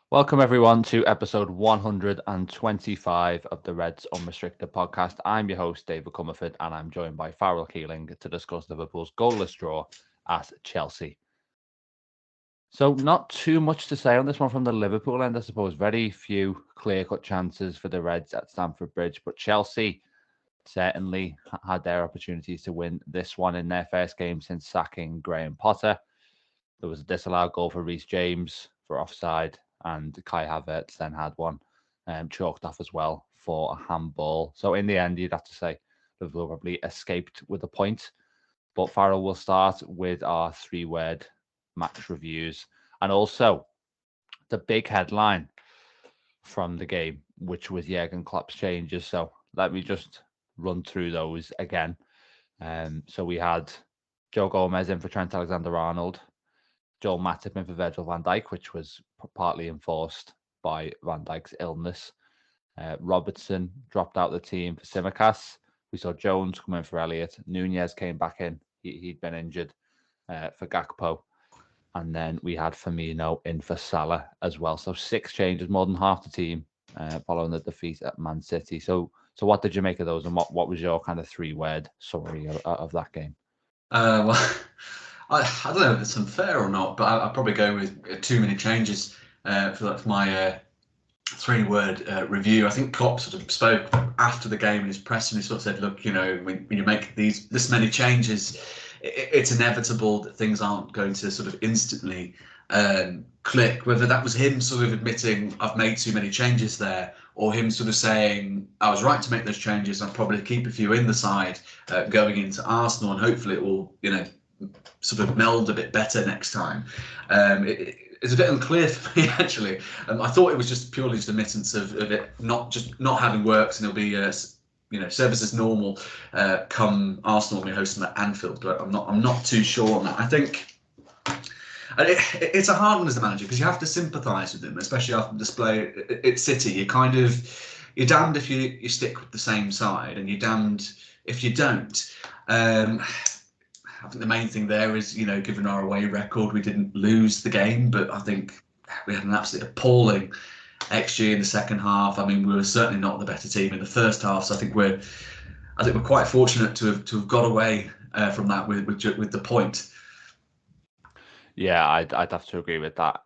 Welcome, everyone, to episode 125 of the Reds Unrestricted podcast. I'm your host, David Comerford, and I'm joined by Farrell Keeling to discuss Liverpool's goalless draw at Chelsea. So, not too much to say on this one from the Liverpool end, I suppose. Very few clear-cut chances for the Reds at Stamford Bridge, but Chelsea certainly had their opportunities to win this one in their first game since sacking Graham Potter. There was a disallowed goal for Reece James for offside, and Kai Havertz then had one chalked off as well for a handball. So in the end, you'd have to say Liverpool probably escaped with a point. But Farrell will start with our three-word match reviews and also the big headline from the game, which was Jurgen Klopp's changes. So let me just run through those again. So we had Joe Gomez in for Trent Alexander-Arnold, Joel Matip in for Virgil van Dijk, which was partly enforced by Van Dijk's illness. Robertson dropped out the team for Tsimikas. We saw Jones come in for Elliott. Nunez came back in. He'd been injured for Gakpo. And then we had Firmino in for Salah as well. So 6 changes, more than half the team following the defeat at Man City. So what did you make of those, and what was your kind of 3-word summary of that game? Well, I don't know if it's unfair or not, but I'd probably go with too many changes for my 3-word review. I think Klopp sort of spoke after the game in his press, and he sort of said, "Look, when you make this many changes, it's inevitable that things aren't going to sort of instantly click." Whether that was him sort of admitting I've made too many changes there, or him sort of saying I was right to make those changes, I'll probably keep a few in the side going into Arsenal, and hopefully it will sort of meld a bit better next time. It's a bit unclear for me, actually. I thought it was just purely just admittance of it not having worked, and it'll be service as normal come Arsenal when we're hosting at Anfield. But I'm not too sure on that. I think it's a hard one as a manager because you have to sympathise with them, especially after the display at City. You're damned if you stick with the same side, and you're damned if you don't. I think the main thing there is, given our away record, we didn't lose the game, but I think we had an absolutely appalling XG in the second half. I mean, we were certainly not the better team in the first half, so I think we're quite fortunate to have got away from that with the point. Yeah, I'd have to agree with that.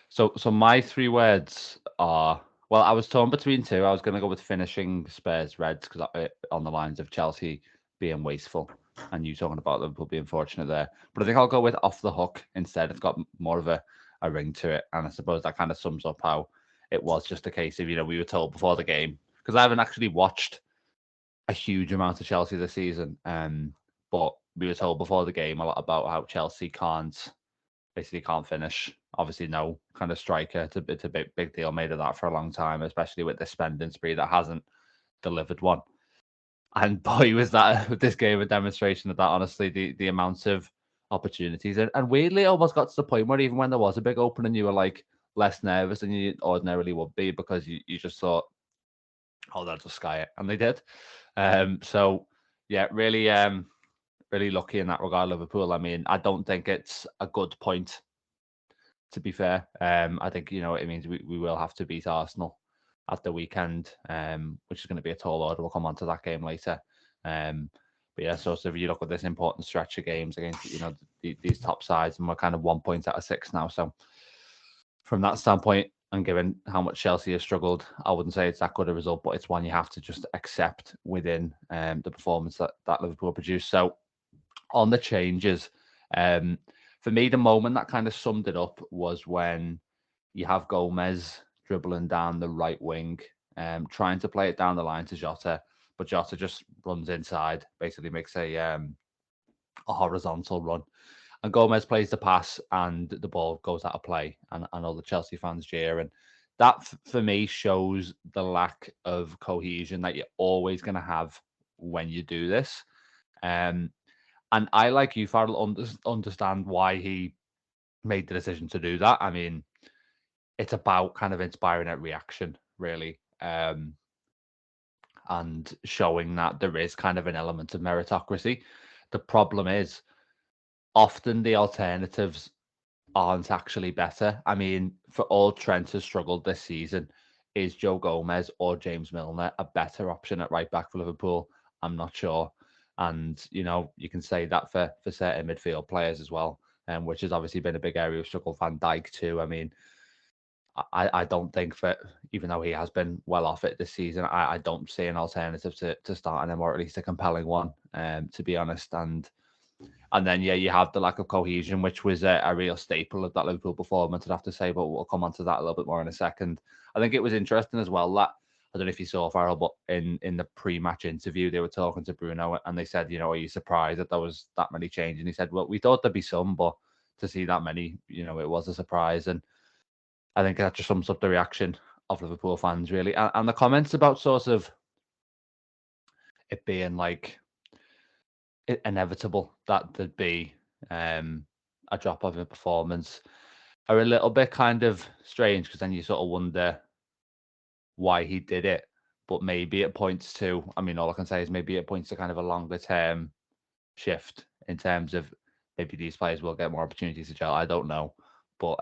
So my 3 words are, well, I was torn between 2. I was going to go with finishing Spurs Reds because on the lines of Chelsea being wasteful and you talking about Liverpool being fortunate there. But I think I'll go with off the hook instead. It's got more of a ring to it, and I suppose that kind of sums up how it was just a case of, we were told before the game, because I haven't actually watched a huge amount of Chelsea this season, but we were told before the game a lot about how Chelsea basically can't finish. Obviously, no kind of striker. It's a big deal made of that for a long time, especially with the spending spree that hasn't delivered one. And boy, was that with this game a demonstration of that. Honestly, the amount of opportunities, and weirdly, it almost got to the point where even when there was a big opening, you were like less nervous than you ordinarily would be because you just thought, "Oh, they'll just sky it," and they did. So yeah, really lucky in that regard, Liverpool. I mean, I don't think it's a good point, to be fair. I think, it means we will have to beat Arsenal at the weekend, which is going to be a tall order. We'll come on to that game later. But yeah, so if you look at this important stretch of games against, these top sides, and we're kind of 1 point out of 6 now. So from that standpoint, and given how much Chelsea has struggled, I wouldn't say it's that good a result, but it's one you have to just accept within the performance that Liverpool produced. So on the changes, for me, the moment that kind of summed it up was when you have Gomez dribbling down the right wing, trying to play it down the line to Jota, but Jota just runs inside, basically makes a horizontal run. And Gomez plays the pass and the ball goes out of play, and all the Chelsea fans jeer. And that, for me, shows the lack of cohesion that you're always going to have when you do this. And I, like you, Farrell, understand why he made the decision to do that. I mean, it's about kind of inspiring a reaction, really, and showing that there is kind of an element of meritocracy. The problem is often the alternatives aren't actually better. I mean, for all Trent has struggled this season, is Joe Gomez or James Milner a better option at right back for Liverpool? I'm not sure. And, you can say that for certain midfield players as well, which has obviously been a big area of struggle. Van Dijk too. I mean, I don't think that, even though he has been well off it this season, I don't see an alternative to starting him, or at least a compelling one, to be honest. And then, you have the lack of cohesion, which was a real staple of that Liverpool performance, I'd have to say, but we'll come on to that a little bit more in a second. I think it was interesting as well that, I don't know if you saw, Farrell, but in the pre-match interview, they were talking to Bruno and they said, are you surprised that there was that many changes? And he said, well, we thought there'd be some, but to see that many, it was a surprise. And I think that just sums up the reaction of Liverpool fans, really. And the comments about sort of it being like inevitable that there'd be a drop off in performance are a little bit kind of strange, because then you sort of wonder why he did it. But maybe it points to, I mean, all I can say is maybe it points to kind of a longer term shift in terms of maybe these players will get more opportunities to gel. I don't know. But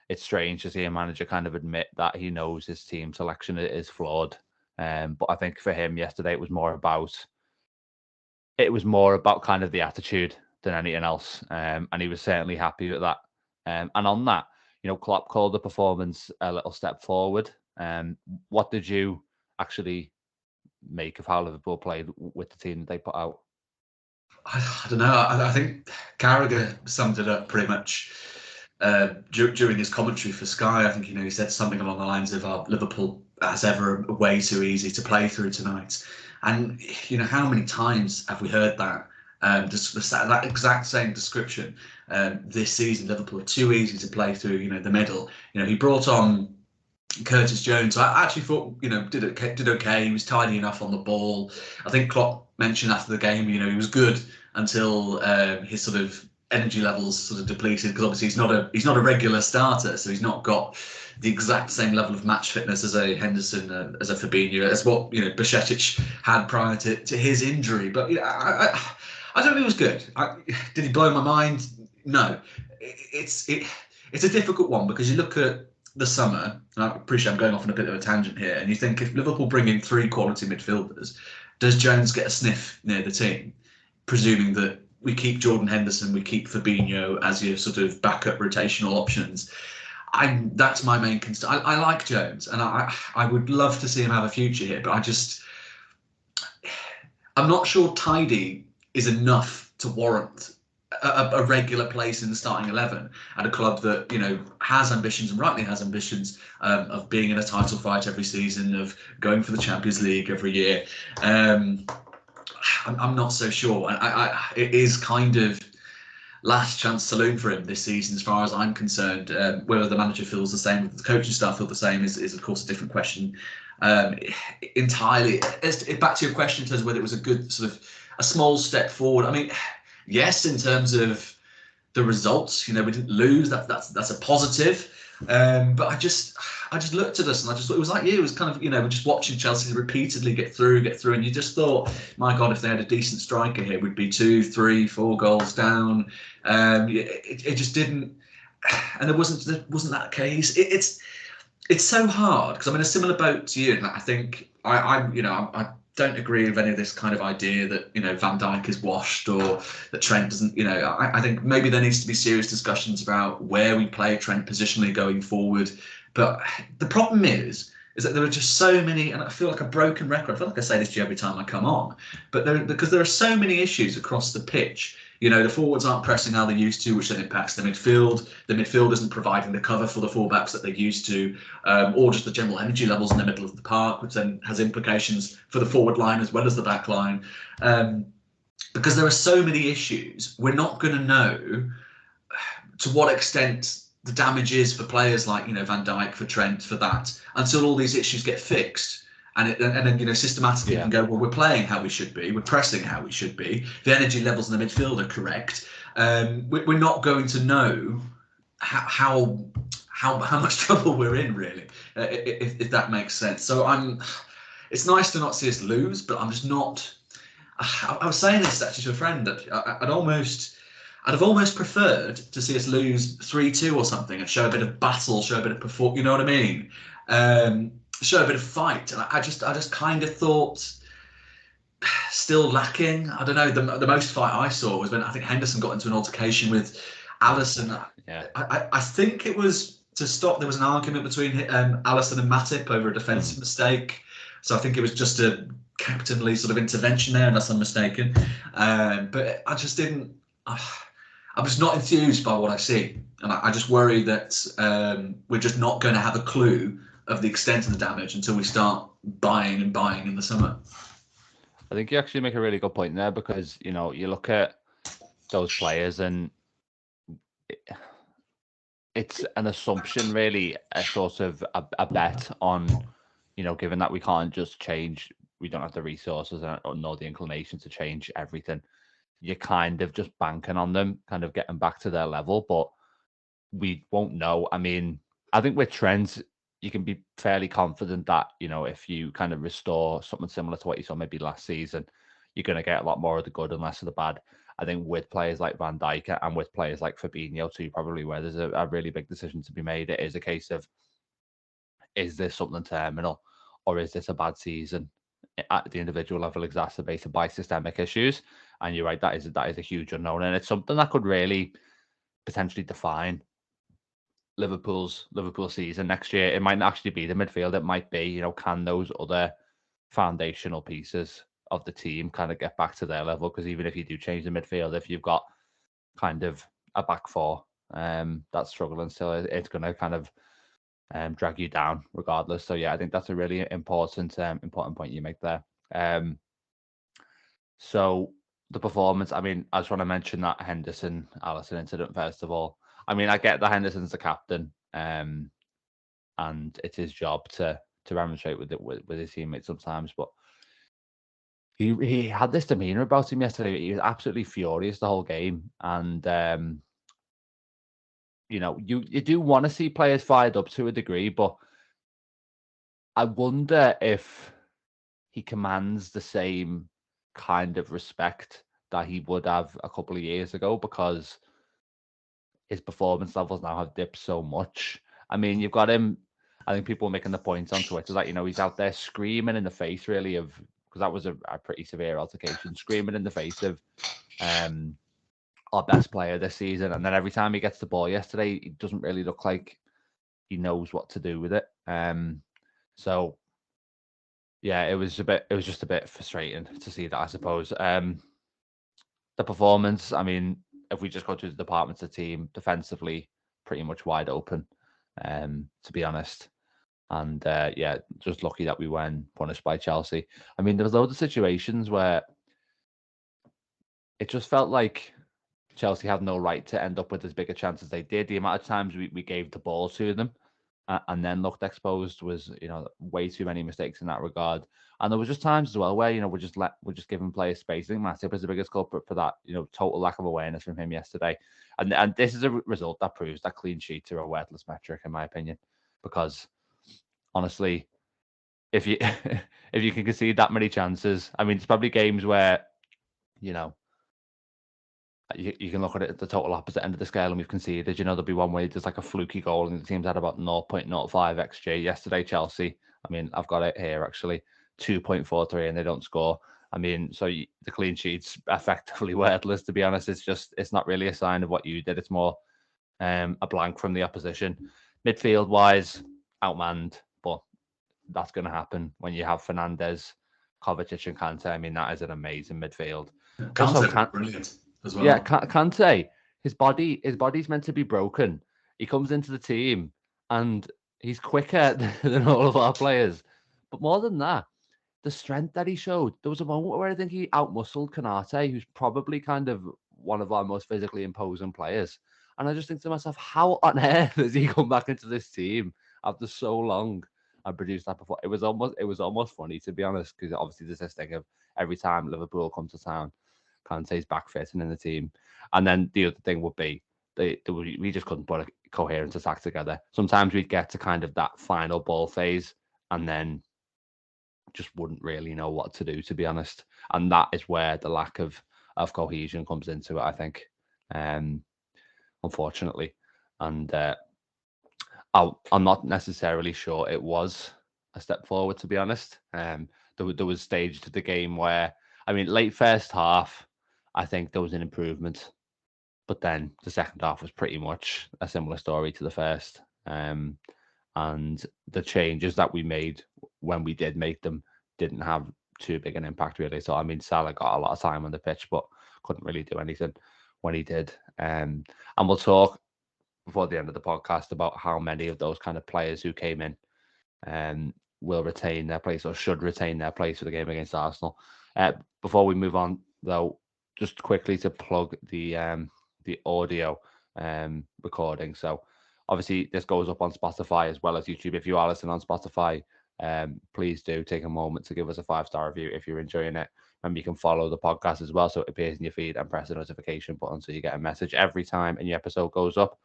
it's strange to see a manager kind of admit that he knows his team selection is flawed. But I think for him yesterday, it was more about kind of the attitude than anything else. And he was certainly happy with that. And on that, Klopp called the performance a little step forward. What did you actually make of how Liverpool played with the team that they put out? I don't know. I think Carragher summed it up pretty much during his commentary for Sky. I think he said something along the lines of Liverpool as ever way too easy to play through tonight. And how many times have we heard that? That exact same description this season. Liverpool are too easy to play through. The middle. He brought on Curtis Jones. I actually thought did okay. He was tidy enough on the ball. I think Klopp mentioned after the game, he was good until his sort of energy levels sort of depleted, because obviously he's not a regular starter, so he's not got the exact same level of match fitness as a Henderson, as a Fabinho, as what Bajcetic had prior to his injury. But I don't think it was good. Did he blow my mind? No. It's a difficult one, because you look at the summer, and I appreciate I'm going off on a bit of a tangent here, and you think if Liverpool bring in 3 quality midfielders, does Jones get a sniff near the team? Presuming that we keep Jordan Henderson, we keep Fabinho as your sort of backup rotational options. That's my main concern. I like Jones, and I would love to see him have a future here, but I'm not sure tidy is enough to warrant a regular place in the starting 11 at a club that has ambitions, and rightly has ambitions, of being in a title fight every season, of going for the Champions League every year. I'm not so sure. It is kind of last chance saloon for him this season, as far as I'm concerned. Whether the manager feels the same, whether the coaching staff feel the same, is of course a different question entirely. Back to your question in terms of whether it was a good sort of a small step forward. I mean, yes, in terms of the results, we didn't lose. That's a positive. But I just looked at us and I just thought it was like you. It was kind of we're just watching Chelsea repeatedly get through, and you just thought, my God, if they had a decent striker here, we'd be 2, 3, 4 goals down. It just didn't, and there wasn't that case. It's so hard, because I'm in a similar boat to you. And I think I don't agree with any of this kind of idea that Van Dijk is washed, or that Trent doesn't. I think maybe there needs to be serious discussions about where we play Trent positionally going forward. But the problem is that there are just so many, and I feel like a broken record. I feel like I say this to you every time I come on, but because there are so many issues across the pitch. The forwards aren't pressing how they used to, which then impacts the midfield. The midfield isn't providing the cover for the fullbacks that they used to, or just the general energy levels in the middle of the park, which then has implications for the forward line as well as the back line. Because there are so many issues, we're not going to know to what extent the damage is for players like Van Dijk, for Trent, for that, until all these issues get fixed. And then systematically can go, well, we're playing how we should be, we're pressing how we should be, the energy levels in the midfield are correct. We're not going to know how much trouble we're in, really, if that makes sense. So it's nice to not see us lose, but I'm just not. I was saying this actually to a friend that I'd have almost preferred to see us lose 3-2 or something and show a bit of battle, show a bit of perform. You know what I mean? Show a bit of fight. And I just kind of thought still lacking. I don't know. The most fight I saw was when I think Henderson got into an altercation with Alisson. Yeah. I think it was to stop. There was an argument between Alisson and Matip over a defensive mistake. So I think it was just a captainly sort of intervention there, unless I'm mistaken. But I just didn't. I'm just not enthused by what I see, and I just worry that we're just not going to have a clue of the extent of the damage until we start buying in the summer. I think you actually make a really good point there, because you look at those players and it's an assumption, really, a sort of a bet on, given that we can't just change, we don't have the resources nor the inclination to change everything. You're kind of just banking on them, kind of getting back to their level, but we won't know. I mean, I think with Trent, you can be fairly confident that, if you kind of restore something similar to what you saw maybe last season, you're going to get a lot more of the good and less of the bad. I think with players like Van Dijk and with players like Fabinho too, probably where there's a really big decision to be made, it is a case of, is this something terminal, or is this a bad season at the individual level exacerbated by systemic issues? And you're right, that is a huge unknown, and it's something that could really potentially define Liverpool's season next year. It might not actually be the midfield. It might be, can those other foundational pieces of the team kind of get back to their level? Because even if you do change the midfield, if you've got kind of a back four that's struggling still, it's going to kind of drag you down regardless. So yeah, I think that's a really important point you make there. So the performance, I mean, I just want to mention that Henderson-Alisson incident first of all. I mean, I get that Henderson's the captain, and it's his job to demonstrate with his teammates sometimes, but he had this demeanour about him yesterday. He was absolutely furious the whole game, and you do want to see players fired up to a degree, but I wonder if he commands the same kind of respect that he would have a couple of years ago, because his performance levels now have dipped so much. I mean, you've got him, I think people are making the point on Twitter that, he's out there screaming in the face, really, of, because that was a pretty severe altercation, screaming in the face of our best player this season. And then every time he gets the ball yesterday, it doesn't really look like he knows what to do with it. So yeah, it was just a bit frustrating to see that, I suppose. The performance, I mean, if we just go to the departments of the team, defensively, pretty much wide open, to be honest. And yeah, just lucky that we weren't punished by Chelsea. I mean, there was loads of situations where it just felt like Chelsea had no right to end up with as big a chance as they did. The amount of times we gave the ball to them and then looked exposed was, way too many mistakes in that regard. And there was just times as well where, we're just giving players space. I think Matip is the biggest culprit for that, total lack of awareness from him yesterday. And this is a result that proves that clean sheets are a worthless metric, in my opinion, because honestly, if you if you can concede that many chances, I mean, it's probably games where, you can look at it at the total opposite end of the scale and we've conceded. There'll be one where there's like a fluky goal and the team's had about 0.05 XG. Yesterday, Chelsea, I mean, I've got it here actually, 2.43 and they don't score. I mean, so the clean sheet's effectively worthless, to be honest. It's not really a sign of what you did. It's more a blank from the opposition. Midfield-wise, outmanned, but that's going to happen when you have Fernandes, Kovacic and Kante. I mean, that is an amazing midfield. Kante, brilliant as well. Yeah, Kante, his body's meant to be broken. He comes into the team and he's quicker than all of our players. But more than that, the strength that he showed. There was a moment where I think he outmuscled Konate, who's probably kind of one of our most physically imposing players. And I just think to myself, how on earth has he come back into this team after so long and produced that before? It was almost funny, to be honest, because obviously there's this thing of every time Liverpool come to town, Kante's back fit and in the team. And then the other thing would be we just couldn't put a coherent attack together. Sometimes we'd get to kind of that final ball phase and then just wouldn't really know what to do, to be honest. And that is where the lack of cohesion comes into it, I think. unfortunately. And I'm not necessarily sure it was a step forward, to be honest. There was stage to the game where, I mean, late first half, I think there was an improvement. But then the second half was pretty much a similar story to the first. And the changes that we made when we did make them didn't have too big an impact, really. So, I mean, Salah got a lot of time on the pitch, but couldn't really do anything when he did. And we'll talk before the end of the podcast about how many of those kind of players who came in will retain their place or should retain their place for the game against Arsenal. Before we move on, though, just quickly to plug the audio recording. So obviously this goes up on Spotify as well as YouTube. If you are listening on Spotify, please do take a moment to give us a 5-star review if you're enjoying it. Remember, you can follow the podcast as well, so it appears in your feed, and press the notification button so you get a message every time a new episode goes up.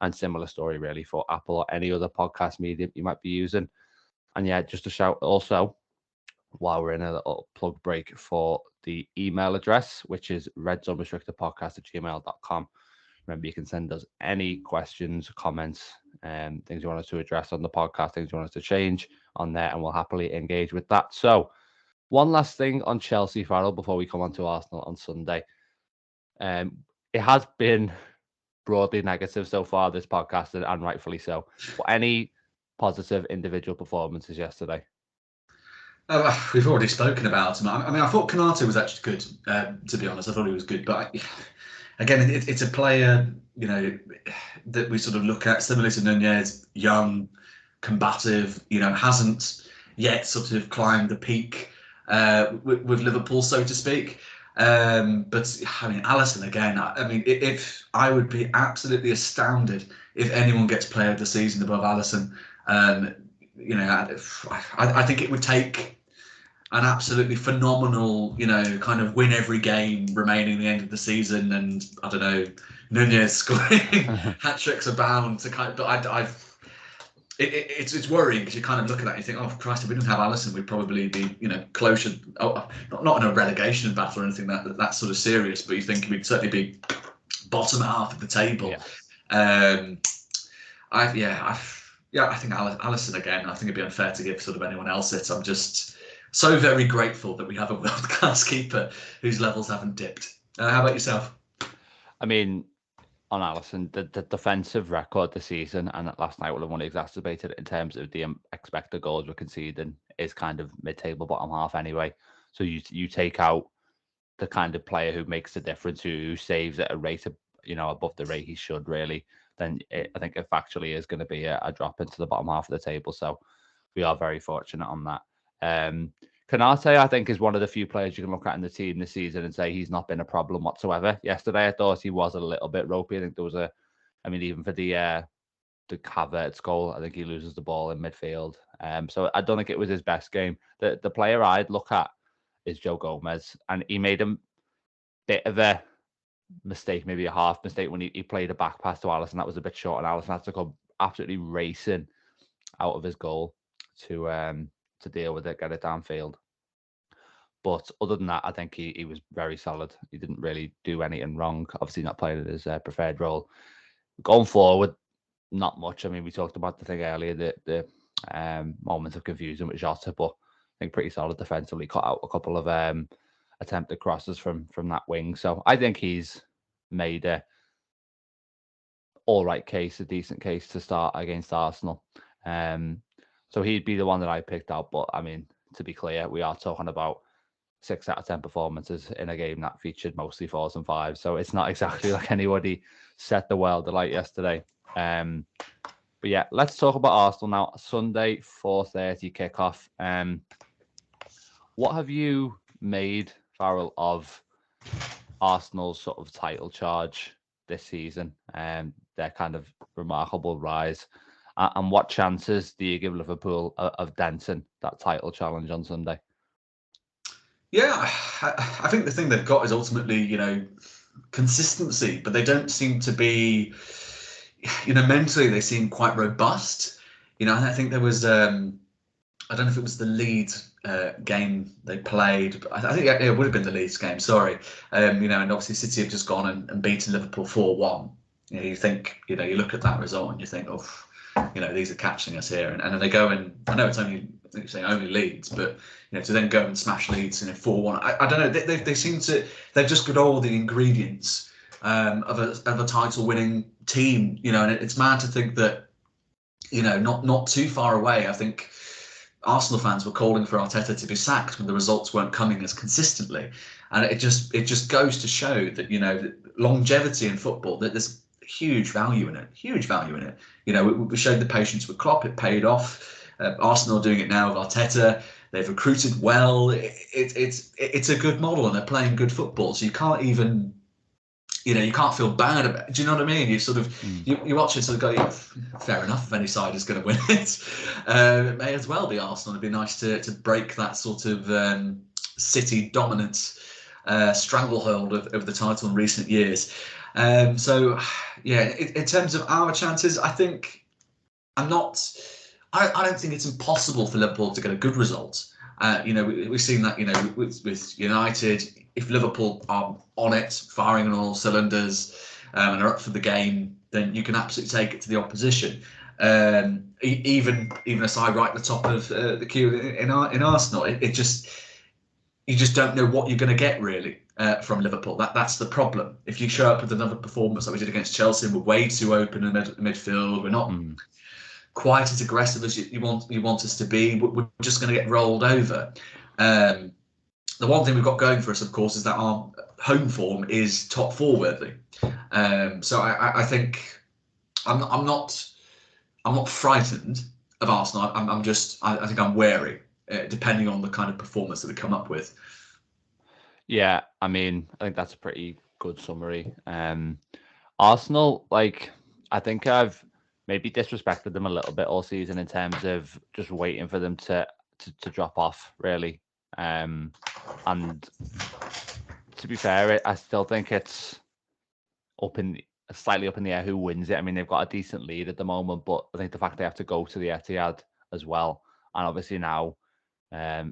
And similar story really for Apple or any other podcast medium you might be using. And yeah, just a shout also, while we're in a little plug break, for the email address, which is redzonerestrectedpodcast@gmail.com. Remember, you can send us any questions, comments, things you want us to address on the podcast, things you want us to change on there, and we'll happily engage with that. So, one last thing on Chelsea, Farrell, before we come on to Arsenal on Sunday. It has been broadly negative so far, this podcast, and rightfully so. But any positive individual performances yesterday? We've already spoken about him. I mean, I thought Konate was actually good, to be honest. I thought he was good. But again, it's a player, that we sort of look at, similar to Nunez, young, combative, hasn't yet sort of climbed the peak with Liverpool, so to speak. But I mean, Alisson again. I mean, if I would be absolutely astounded if anyone gets Player of the Season above Alisson. I think it would take an absolutely phenomenal, kind of win every game remaining at the end of the season, and I don't know, Nunez scoring hat tricks abound to kind of. But it's worrying because you kind of look at that and you think, oh Christ, if we didn't have Alisson, we'd probably be, closer. Not in a relegation battle or anything that's sort of serious, but you think we'd certainly be bottom half of the table. Yeah. I think Alisson again. I think it'd be unfair to give sort of anyone else it. I'm just so very grateful that we have a world-class keeper whose levels haven't dipped. How about yourself? I mean, on Alisson, the defensive record this season, and last night will have only exacerbated it in terms of the expected goals we're conceding, is kind of mid-table, bottom half anyway. So you take out the kind of player who makes the difference, who saves at a rate of, above the rate he should really, then I think it factually is going to be a drop into the bottom half of the table. So we are very fortunate on that. Konate, I think, is one of the few players you can look at in the team this season and say he's not been a problem whatsoever. Yesterday, I thought he was a little bit ropey. I think there was even for the Havertz goal, I think he loses the ball in midfield. So I don't think it was his best game. The player I'd look at is Joe Gomez, and he made a bit of a mistake, maybe a half mistake, when he played a back pass to Alisson. That was a bit short, and Alisson had to come absolutely racing out of his goal to deal with it, get it downfield. But other than that, I think he was very solid. He didn't really do anything wrong. Obviously, not playing in his preferred role. Going forward, not much. I mean, we talked about the thing earlier, the moments of confusion with Jota, but I think pretty solid defensively. Cut out a couple of attempted crosses from that wing. So I think he's made a all right case, a decent case to start against Arsenal. So he'd be the one that I picked out. But I mean, to be clear, we are talking about 6 out of 10 performances in a game that featured mostly 4s and 5s. So it's not exactly like anybody set the world alight yesterday. But yeah, let's talk about Arsenal now. Sunday, 4:30 kickoff. What have you made, Farrell, of Arsenal's sort of title charge this season? Their kind of remarkable rise. And what chances do you give Liverpool of denting that title challenge on Sunday? Yeah, I think the thing they've got is ultimately, consistency, but they don't seem to be, mentally they seem quite robust. I think there was, I don't know if it was the Leeds game they played, but I think it would have been the Leeds game. Sorry, and obviously City have just gone and beaten Liverpool 4-1. You think, you look at that result and you think, oh, these are catching us here, and then they go and I know it's only, I think you're saying only Leeds, but to then go and smash Leeds 4-1. I don't know. They seem to, they've just got all the ingredients of a title-winning team. And it's mad to think that not too far away. I think Arsenal fans were calling for Arteta to be sacked when the results weren't coming as consistently, and it just goes to show that that longevity in football, that there's huge value in it. We showed the patience with Klopp; it paid off. Arsenal are doing it now with Arteta. They've recruited well. It's a good model, and they're playing good football. So you can't even. You can't feel bad about it. Do you know what I mean? You sort of you watch it, sort of go, yeah, fair enough. If any side is going to win it, it may as well be Arsenal. It'd be nice to break that sort of City dominance stranglehold of the title in recent years. So, yeah, in terms of our chances, I think I don't think it's impossible for Liverpool to get a good result. We've seen that, with United. If Liverpool are on it, firing on all cylinders, and are up for the game, then you can absolutely take it to the opposition. Even a side right at the top of the queue in Arsenal, you just don't know what you're going to get really from Liverpool. That's the problem. If you show up with another performance like we did against Chelsea, we're way too open in midfield. We're not quite as aggressive as you want us to be. We're just going to get rolled over. The one thing we've got going for us, of course, is that our home form is top four worthy. So I think I'm not frightened of Arsenal. I think I'm wary, depending on the kind of performance that we come up with. Yeah, I think that's a pretty good summary. Arsenal, I think I've maybe disrespected them a little bit all season in terms of just waiting for them to drop off, really. And to be fair, I still think it's slightly up in the air who wins it. They've got a decent lead at the moment, but I think the fact they have to go to the Etihad as well, and obviously now,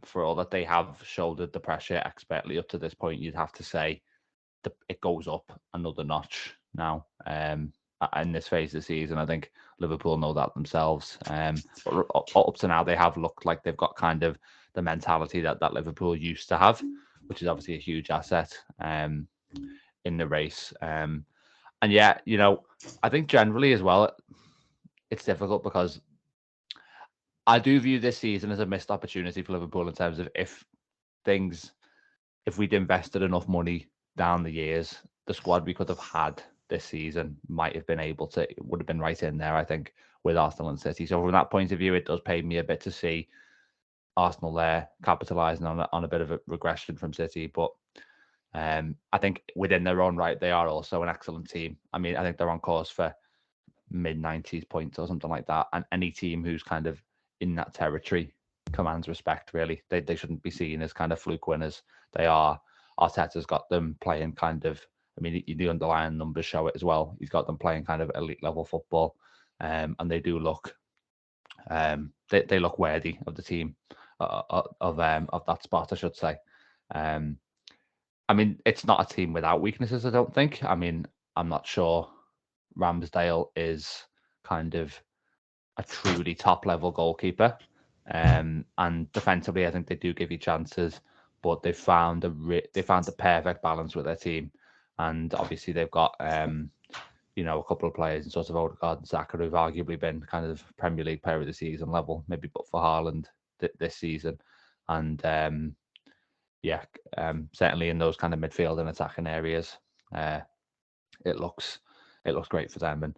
for all that they have shouldered the pressure expertly up to this point, you'd have to say that it goes up another notch now. In this phase of the season, I think Liverpool know that themselves. But up to now, they have looked like they've got kind of the mentality that Liverpool used to have, which is obviously a huge asset in the race. And yeah, I think generally as well, it's difficult because I do view this season as a missed opportunity for Liverpool in terms of if we'd invested enough money down the years, the squad we could have had this season might have been able to, it would have been right in there, I think, with Arsenal and City. So from that point of view, it does pay me a bit to see Arsenal there capitalising on a bit of a regression from City. But I think within their own right, they are also an excellent team. I think they're on course for mid-90s points or something like that. And any team who's kind of in that territory commands respect, really. They shouldn't be seen as kind of fluke winners. They are. Arteta's got them playing kind of, the underlying numbers show it as well. He's got them playing kind of elite level football. And they do look, they look worthy of the team, of that spot, I should say. It's not a team without weaknesses, I don't think. I'm not sure Ramsdale is kind of a truly top level goalkeeper. And defensively, I think they do give you chances, but they found the perfect balance with their team. And obviously they've got a couple of players in sort of Odegaard and Saka who've arguably been kind of Premier League player of the season level, maybe but for Haaland this season. And certainly in those kind of midfield and attacking areas, it looks great for them. And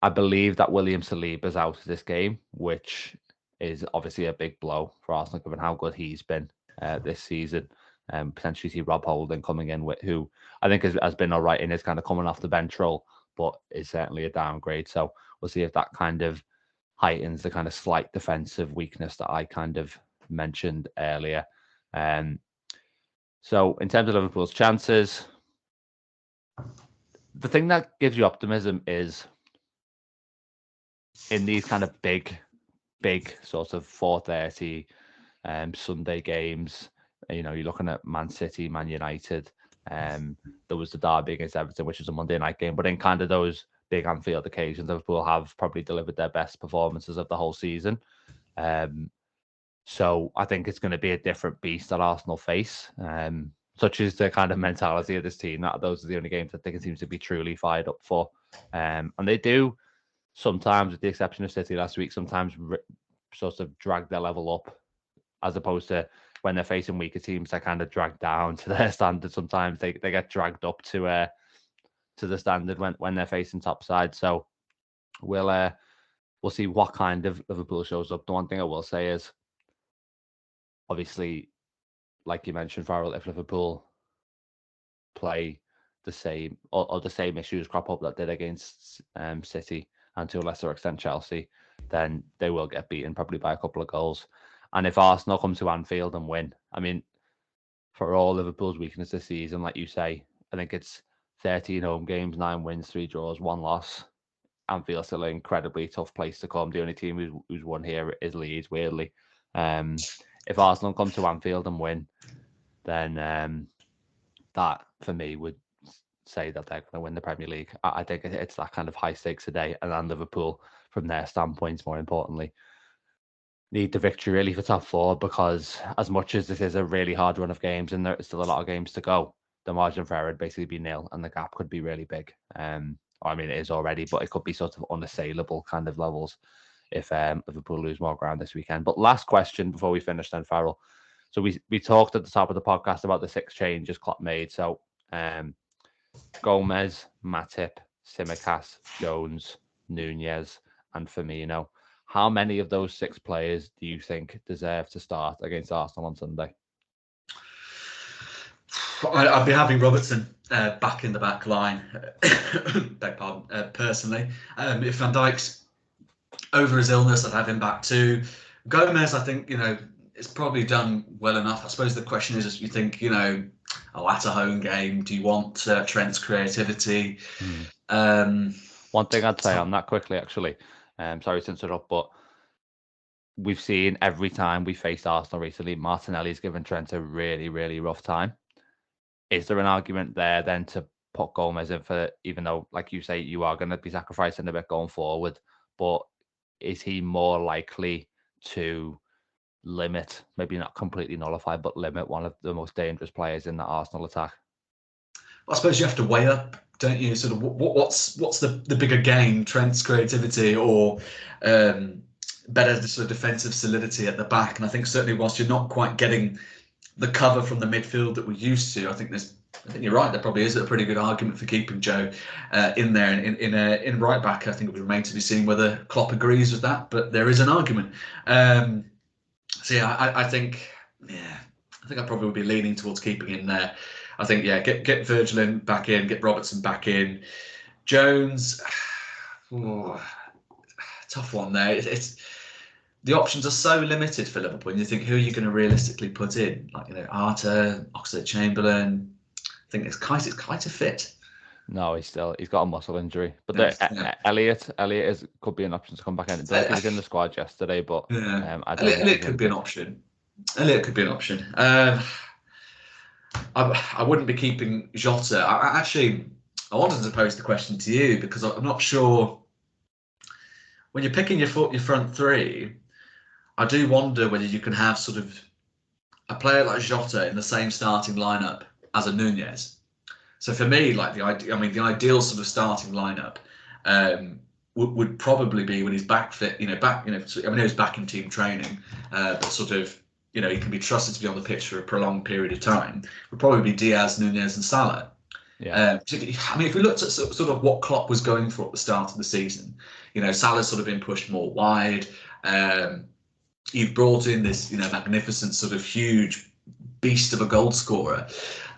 I believe that William Saliba's out of this game, which is obviously a big blow for Arsenal given how good he's been this season. Potentially see Rob Holding coming in, who I think has been all right in his kind of coming off the bench role, but is certainly a downgrade. So we'll see if that kind of heightens the kind of slight defensive weakness that I kind of mentioned earlier. So in terms of Liverpool's chances, the thing that gives you optimism is in these kind of big big sort of 4:30 Sunday games. You know, you're looking at Man City, Man United. There was the derby against Everton, which was a Monday night game. But in kind of those big Anfield occasions, Liverpool have probably delivered their best performances of the whole season. So I think it's going to be a different beast that Arsenal face. Such is the kind of mentality of this team, that those are the only games that they can seem to be truly fired up for. And they do sometimes, with the exception of City last week, sometimes sort of drag their level up, as opposed to when they're facing weaker teams, they kind of drag down to their standard. Sometimes they get dragged up to the standard when they're facing top side. So we'll see what kind of Liverpool shows up. The one thing I will say is, obviously, like you mentioned, Farrell, if Liverpool play the same or the same issues crop up that did against City and to a lesser extent Chelsea, then they will get beaten probably by a couple of goals. And if Arsenal come to Anfield and win, I mean, for all Liverpool's weakness this season, like you say, I think it's 13 home games, 9 wins, 3 draws, 1 loss. Anfield's still an incredibly tough place to come. The only team who's won here is Leeds, weirdly. If Arsenal come to Anfield and win, then that, for me, would say that they're going to win the Premier League. I think it's that kind of high stakes today. And then Liverpool, from their standpoint, more importantly, need the victory really for top 4, because as much as this is a really hard run of games and there's still a lot of games to go, the margin for error would basically be nil and the gap could be really big. I mean, it is already, but it could be sort of unassailable kind of levels if Liverpool lose more ground this weekend. But last question before we finish then, Farrell. So we talked at the top of the podcast about the 6 changes Klopp made. So Gomez, Matip, Tsimikas, Jones, Nunez, and Firmino. How many of those 6 players do you think deserve to start against Arsenal on Sunday? I'd be having Robertson back in the back line. Beg pardon. Personally, if Van Dijk's over his illness, I'd have him back too. Gomez, I think, it's probably done well enough. I suppose the question is, you think, at a home game, do you want Trent's creativity? One thing I'd say on that quickly, actually, sorry to interrupt, but we've seen every time we faced Arsenal recently, Martinelli's given Trent a really, really rough time. Is there an argument there then to put Gomez in for, even though, like you say, you are going to be sacrificing a bit going forward, but is he more likely to limit, maybe not completely nullify, but limit one of the most dangerous players in the Arsenal attack? I suppose you have to weigh up, don't you? Sort of what's the bigger gain, Trent's creativity or better sort of defensive solidity at the back? And I think certainly whilst you're not quite getting the cover from the midfield that we're used to, I think you're right. There probably is a pretty good argument for keeping Joe in there in right back. I think it would remain to be seen whether Klopp agrees with that, but there is an argument. So yeah, I think I probably would be leaning towards keeping him there. I think get Virgil back in, get Robertson back in. Jones, tough one there. It's the options are so limited for Liverpool. And you think, who are you going to realistically put in? Like, Arter, Oxlade-Chamberlain. I think it's quite a fit. No, he's got a muscle injury. But Elliott could be an option to come back in. He was in the squad yesterday, but Elliott could be an option. Elliott could be an option. I wouldn't be keeping Jota. I wanted to pose the question to you because I'm not sure. When you're picking your front 3, I do wonder whether you can have sort of a player like Jota in the same starting lineup as a Nunez. So for me, like the ideal sort of starting lineup would probably be when he's back fit. He was back in team training, but sort of he can be trusted to be on the pitch for a prolonged period of time. Would probably be Diaz, Nunez, and Salah. Yeah. If we looked at sort of what Klopp was going for at the start of the season, Salah's sort of been pushed more wide. You've brought in this, magnificent sort of huge beast of a goal scorer.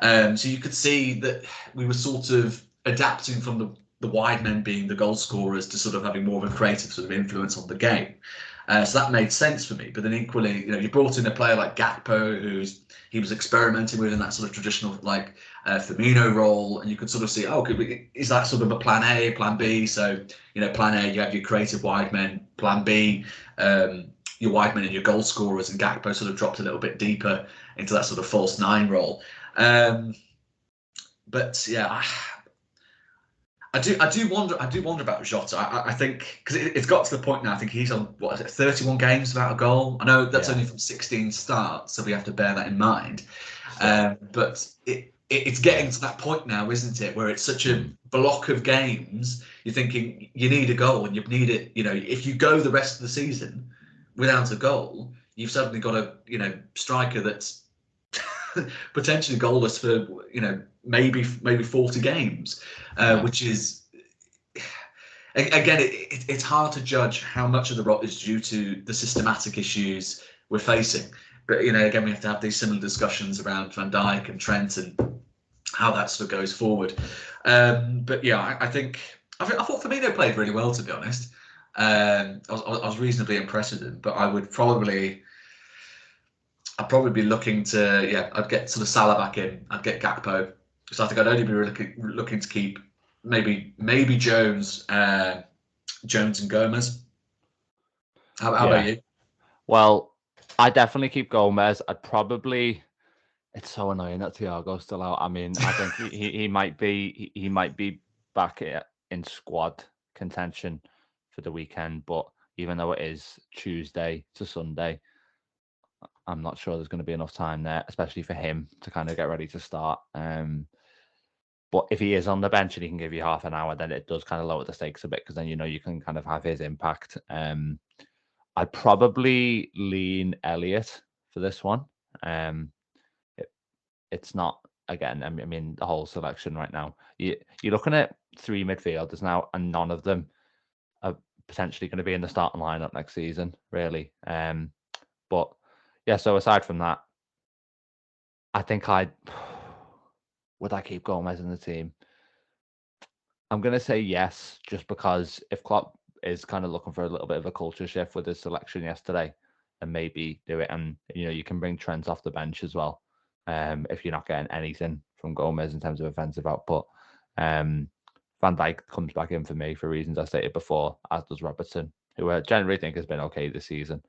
So you could see that we were sort of adapting from the wide men being the goal scorers to sort of having more of a creative sort of influence on the game. So that made sense for me. But then equally, you brought in a player like Gakpo, he was experimenting with in that sort of traditional like Firmino role, and you could sort of see, is that sort of a plan A, plan B? So plan A, you have your creative wide men. Plan B, your wide men and your goal scorers, and Gakpo sort of dropped a little bit deeper into that sort of false nine role. But yeah, I do wonder about Jota. I think because it's got to the point now. I think he's on 31 games without a goal. I know that's only from 16 starts, so we have to bear that in mind. But it's getting to that point now, isn't it, where it's such a block of games. You're thinking you need a goal, and you need it. If you go the rest of the season without a goal, you've suddenly got a striker that's potentially goalless for maybe 40 games, which is again it's hard to judge how much of the rot is due to the systematic issues we're facing. But again, we have to have these similar discussions around Van Dijk and Trent and how that sort of goes forward. But yeah, I thought Firmino played really well, to be honest. I was reasonably impressed with him, but I'd probably be looking to I'd get sort of Salah back in. I'd get Gakpo. So I think I'd only be looking to keep maybe Jones and Gomez. How about you? Well, I definitely keep Gomez. It's so annoying that Thiago's still out. I mean, I think he might be back in squad contention for the weekend, but even though it is Tuesday to Sunday, I'm not sure there's going to be enough time there, especially for him to kind of get ready to start. But if he is on the bench and he can give you half an hour, then it does kind of lower the stakes a bit, because then you can kind of have his impact. I'd probably lean Elliott for this one. It's not, again, I mean, the whole selection right now, you're looking at 3 midfielders now, and none of them are potentially going to be in the starting lineup next season, really. But yeah, so aside from that, I think would I keep Gomez in the team? I'm going to say yes, just because if Klopp is kind of looking for a little bit of a culture shift with his selection yesterday, then maybe do it. And, you can bring Trent off the bench as well, if you're not getting anything from Gomez in terms of offensive output. Van Dijk comes back in for me for reasons I stated before, as does Robertson, who I generally think has been okay this season.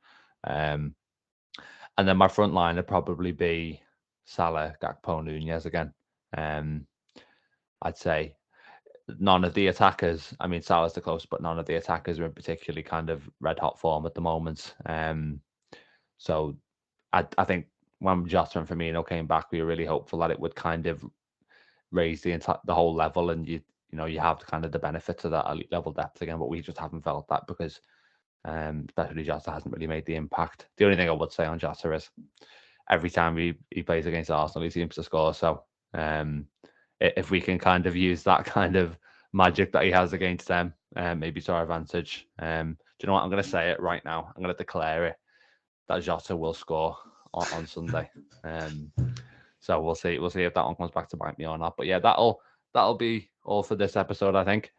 And then my front line would probably be Salah, Gakpo, Nunez again. I'd say none of the attackers, I mean, Salah's the close, but none of the attackers are in particularly kind of red hot form at the moment. So I think when Jota and Firmino came back, we were really hopeful that it would kind of raise the whole level, and you have kind of the benefits of that elite level depth again, but we just haven't felt that because especially Jota hasn't really made the impact. The only thing I would say on Jota is every time he plays against Arsenal, he seems to score. So if we can kind of use that kind of magic that he has against them, maybe to our advantage. Do you know what? I'm going to say it right now. I'm going to declare it that Jota will score on Sunday. So we'll see. We'll see if that one comes back to bite me or not. But yeah, that'll be all for this episode, I think.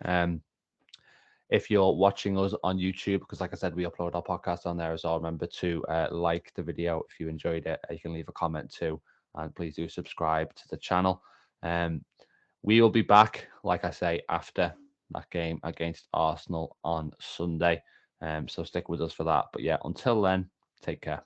If you're watching us on YouTube, because like I said, we upload our podcast on there as well, remember to like the video if you enjoyed it. You can leave a comment too, and please do subscribe to the channel. We will be back, like I say, after that game against Arsenal on Sunday. So stick with us for that. But yeah, until then, take care.